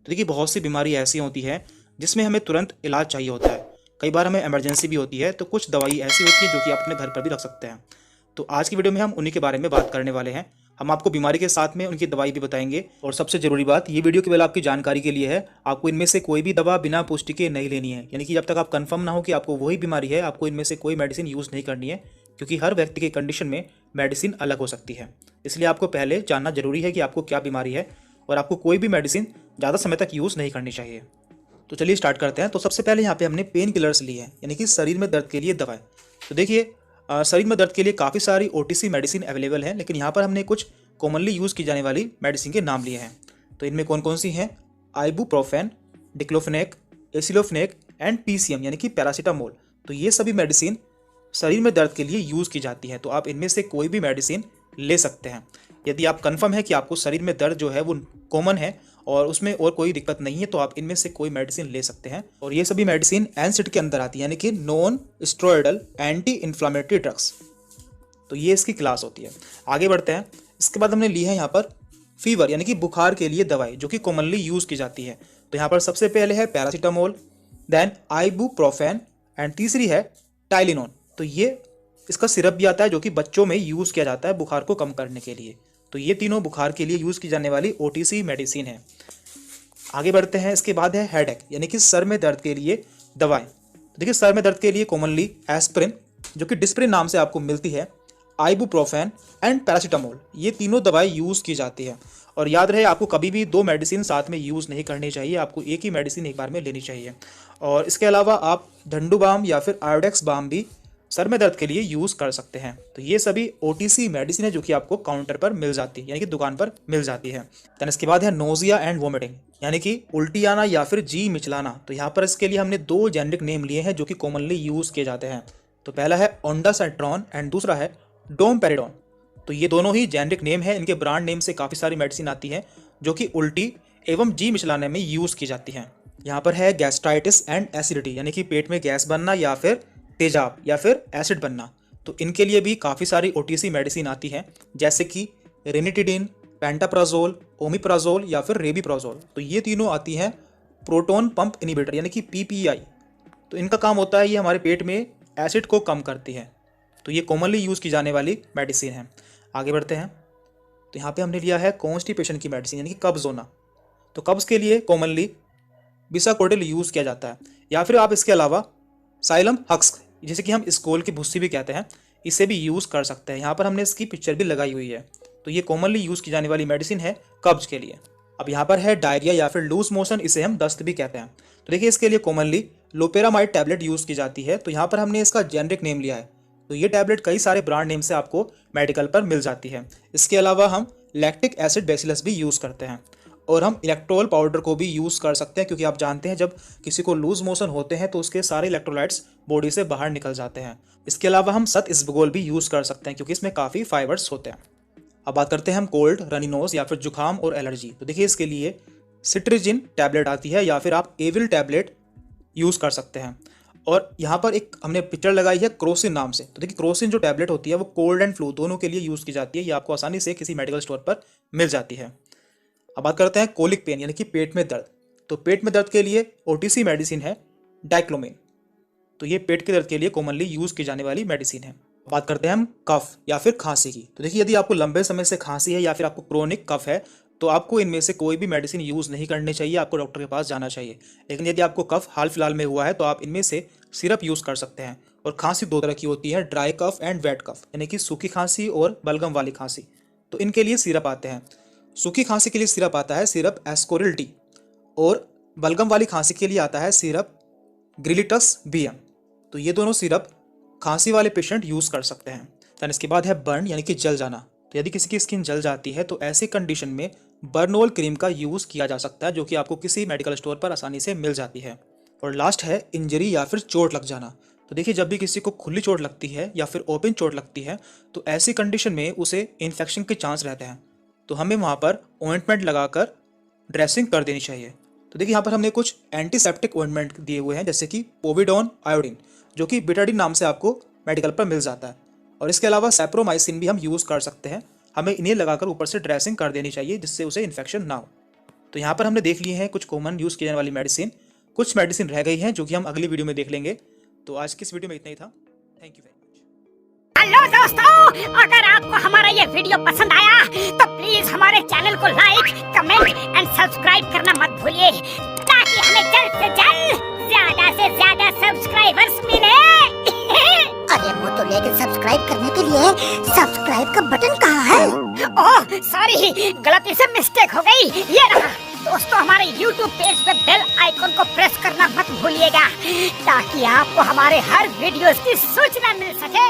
तो देखिए बहुत सी बीमारी ऐसी होती है जिसमें हमें तुरंत इलाज चाहिए होता है। कई बार हमें इमरजेंसी भी होती है, तो कुछ दवाई ऐसी होती है जो कि आप अपने घर पर भी रख सकते हैं। तो आज की वीडियो में हम उन्हीं के बारे में बात करने वाले हैं। हम आपको बीमारी के साथ में उनकी दवाई भी बताएंगे, और सबसे जरूरी बात ये वीडियो केवल आपकी जानकारी के लिए है। आपको इनमें से कोई भी दवा बिना पुष्टि के नहीं लेनी है, यानी कि जब तक आप कंफर्म ना हो कि आपको वही बीमारी है, आपको इनमें से कोई मेडिसिन यूज़ नहीं करनी है, क्योंकि हर व्यक्ति के कंडीशन में मेडिसिन अलग हो सकती है। इसलिए आपको पहले जानना जरूरी है कि आपको क्या बीमारी है, और आपको कोई भी मेडिसिन ज़्यादा समय तक यूज़ नहीं करनी चाहिए। तो चलिए स्टार्ट करते हैं। तो सबसे पहले यहाँ पे हमने पेन किलर्स ली है, यानी कि शरीर में दर्द के लिए दवाएं। तो देखिए शरीर में दर्द के लिए काफ़ी सारी ओटीसी मेडिसिन अवेलेबल है, लेकिन यहाँ पर हमने कुछ कॉमनली यूज़ की जाने वाली मेडिसिन के नाम लिए हैं। तो इनमें कौन कौन सी हैं? आइबुप्रोफेन, डिक्लोफेनेक, एसिलोफेनेक एंड पीसीएम यानी कि पैरासीटामोल। तो ये सभी मेडिसिन शरीर में दर्द के लिए यूज़ की जाती है। तो आप इनमें से कोई भी मेडिसिन ले सकते हैं। यदि आप कंफर्म है कि आपको शरीर में दर्द जो है वो कॉमन है और उसमें और कोई दिक्कत नहीं है, तो आप इनमें से कोई मेडिसिन ले सकते हैं। और ये सभी मेडिसिन एनसिड के अंदर आती है, यानी कि non steroidal anti inflammatory drugs. तो ये इसकी क्लास होती है। आगे बढ़ते हैं। इसके बाद हमने ली है यहाँ पर फीवर यानी कि बुखार के लिए दवाई, जो कि कॉमनली यूज़ की जाती है। तो यहाँ पर सबसे पहले है पैरासीटामोल, देन आइबुप्रोफेन एंड तीसरी है टाइलिनोन। तो ये इसका सिरप भी आता है, जो कि बच्चों में यूज़ किया जाता है बुखार को कम करने के लिए। तो ये तीनों बुखार के लिए यूज़ की जाने वाली ओटीसी मेडिसिन है। आगे बढ़ते हैं। इसके बाद है हेडेक यानी कि सर में दर्द के लिए दवाएं। तो देखिए सर में दर्द के लिए कॉमनली एस्प्रिन, जो कि डिस्प्रिन नाम से आपको मिलती है, आइबुप्रोफेन एंड पैरासीटामोल, ये तीनों दवाई यूज़ की जाती है। और याद रहे, आपको कभी भी दो मेडिसिन साथ में यूज़ नहीं करनी चाहिए, आपको एक ही मेडिसिन एक बार में लेनी चाहिए। और इसके अलावा आप धंडू बाम या फिर आयोडेक्स बाम भी सर में दर्द के लिए यूज़ कर सकते हैं। तो ये सभी ओटीसी मेडिसिन है जो कि आपको काउंटर पर मिल जाती है, यानी कि दुकान पर मिल जाती है। देन इसके बाद है नोजिया एंड वोमिटिंग, यानी कि उल्टी आना या फिर जी मिचलाना। तो यहाँ पर इसके लिए हमने दो जेनरिक नेम लिए हैं जो कि कॉमनली यूज़ किए जाते हैं। तो पहला है ओंडासेट्रॉन एंड दूसरा है डोमपेरिडोन। तो ये दोनों ही जेनरिक नेम है। इनके ब्रांड नेम से काफ़ी सारी मेडिसिन आती है जो कि उल्टी एवं जी मिचलाने में यूज़ की जाती हैं। यहाँ पर है गैस्ट्राइटिस एंड एसिडिटी, यानी कि पेट में गैस बनना या फिर तेजाब या फिर एसिड बनना। तो इनके लिए भी काफ़ी सारी ओटीसी मेडिसिन आती हैं, जैसे कि रेनिटिडिन, पेंटाप्राजोल, ओमिप्राजोल या फिर रेबीप्राजोल। तो ये तीनों आती हैं प्रोटोन पंप इनिबिटर यानी कि पीपीआई। तो इनका काम होता है, ये हमारे पेट में एसिड को कम करती है। तो ये कॉमनली यूज़ की जाने वाली मेडिसिन है। आगे बढ़ते हैं। तो यहाँ पे हमने लिया है कॉन्स्टिपेशन की मेडिसिन, यानी कि कब्ज होना। तो कब्ज के लिए कॉमनली बिसाकोडिल यूज़ किया जाता है, या फिर आप इसके अलावा साइलम हक्स, जिसे कि हम स्कोल की भुस्सी भी कहते हैं, इसे भी यूज़ कर सकते हैं। यहाँ पर हमने इसकी पिक्चर भी लगाई हुई है। तो ये कॉमनली यूज़ की जाने वाली मेडिसिन है कब्ज के लिए। अब यहाँ पर है डायरिया या फिर लूज मोशन, इसे हम दस्त भी कहते हैं। तो देखिए इसके लिए कॉमनली लोपेरामाइड टैबलेट यूज़ की जाती है। तो यहाँ पर हमने इसका जेनरिक नेम लिया है। तो ये टैबलेट कई सारे ब्रांड नेम से आपको मेडिकल पर मिल जाती है। इसके अलावा हम लैक्टिक एसिड बेसिलस भी यूज़ करते हैं, और हम इलेक्ट्रोल पाउडर को भी यूज़ कर सकते हैं, क्योंकि आप जानते हैं जब किसी को लूज मोशन होते हैं तो उसके सारे इलेक्ट्रोलाइट्स बॉडी से बाहर निकल जाते हैं। इसके अलावा हम सत इसबगोल भी यूज़ कर सकते हैं, क्योंकि इसमें काफ़ी फाइबर्स होते हैं। अब बात करते हैं हम कोल्ड, रनी नोज या फिर जुकाम और एलर्जी। तो देखिए इसके लिए सिट्रिजिन टैबलेट आती है, या फिर आप एविल टैबलेट यूज़ कर सकते हैं। और यहाँ पर एक हमने पिक्चर लगाई है क्रोसिन नाम से। तो देखिए क्रोसिन जो टैबलेट होती है वो कोल्ड एंड फ्लू दोनों के लिए यूज़ की जाती है। ये आपको आसानी से किसी मेडिकल स्टोर पर मिल जाती है। अब बात करते हैं कोलिक पेन, यानी कि पेट में दर्द। तो पेट में दर्द के लिए ओटीसी मेडिसिन है डाइक्लोमिन। तो ये पेट के दर्द के लिए कॉमनली यूज़ की जाने वाली मेडिसिन है। बात करते हैं हम कफ या फिर खांसी की। तो देखिए यदि आपको लंबे समय से खांसी है या फिर आपको क्रोनिक कफ है, तो आपको इनमें से कोई भी मेडिसिन यूज़ नहीं करनी चाहिए, आपको डॉक्टर के पास जाना चाहिए। लेकिन यदि आपको कफ हाल फिलहाल में हुआ है तो आप इनमें से सिरप यूज़ कर सकते हैं। और खांसी दो तरह की होती है, ड्राई कफ एंड वेट कफ, यानी कि सूखी खांसी और बलगम वाली खांसी। तो इनके लिए सिरप आते हैं। सूखी खांसी के लिए सिरप आता है सिरप एस्कोरिल टी, और बलगम वाली खांसी के लिए आता है सिरप ग्रिलिटस बीएम। तो ये दोनों सिरप खांसी वाले पेशेंट यूज़ कर सकते हैं। देन इसके बाद है बर्न, यानी कि जल जाना। तो यदि किसी की स्किन जल जाती है तो ऐसी कंडीशन में बर्नोल क्रीम का यूज़ किया जा सकता है, जो कि आपको किसी मेडिकल स्टोर पर आसानी से मिल जाती है। और लास्ट है इंजरी या फिर चोट लग जाना। तो देखिए जब भी किसी को खुली चोट लगती है या फिर ओपन चोट लगती है, तो ऐसी कंडीशन में उसे इन्फेक्शन के चांस रहते हैं। तो हमें वहाँ पर ऑइंटमेंट लगाकर ड्रेसिंग कर देनी चाहिए। तो देखिए यहाँ पर हमने कुछ एंटीसेप्टिक ऑइंटमेंट दिए हुए हैं, जैसे कि पोविडोन आयोडीन, जो कि बिटाडीन नाम से आपको मेडिकल पर मिल जाता है। और इसके अलावा सैप्रोमाइसिन भी हम यूज़ कर सकते हैं। हमें इन्हें लगाकर ऊपर से ड्रेसिंग कर देनी चाहिए, जिससे उसे इन्फेक्शन ना हो। तो यहाँ पर हमने देख लिए हैं कुछ कॉमन यूज़ किए जाने वाली मेडिसिन। कुछ मेडिसिन रह गई हैं जो कि हम अगली वीडियो में देख लेंगे। तो आज की इस वीडियो में इतना ही था। Thank you very much. Hello दोस्तों, अगर आपको हमारा ये वीडियो पसंद आया तो प्लीज हमारे चैनल को लाइक, कमेंट एंड सब्सक्राइब करना मत भूलिए, ताकि हमें जल्द से जल्द ज्यादा से ज्यादा सब्सक्राइबर्स मिले। अरे वो तो, लेकिन सब्सक्राइब करने के लिए सब्सक्राइब का बटन कहाँ है? ओह सॉरी, गलती से मिस्टेक हो गई, ये रहा। दोस्तों, हमारे YouTube पेज पे बेल आइकन को प्रेस करना मत भूलिएगा, ताकि आपको हमारे हर वीडियोस की सूचना मिल सके।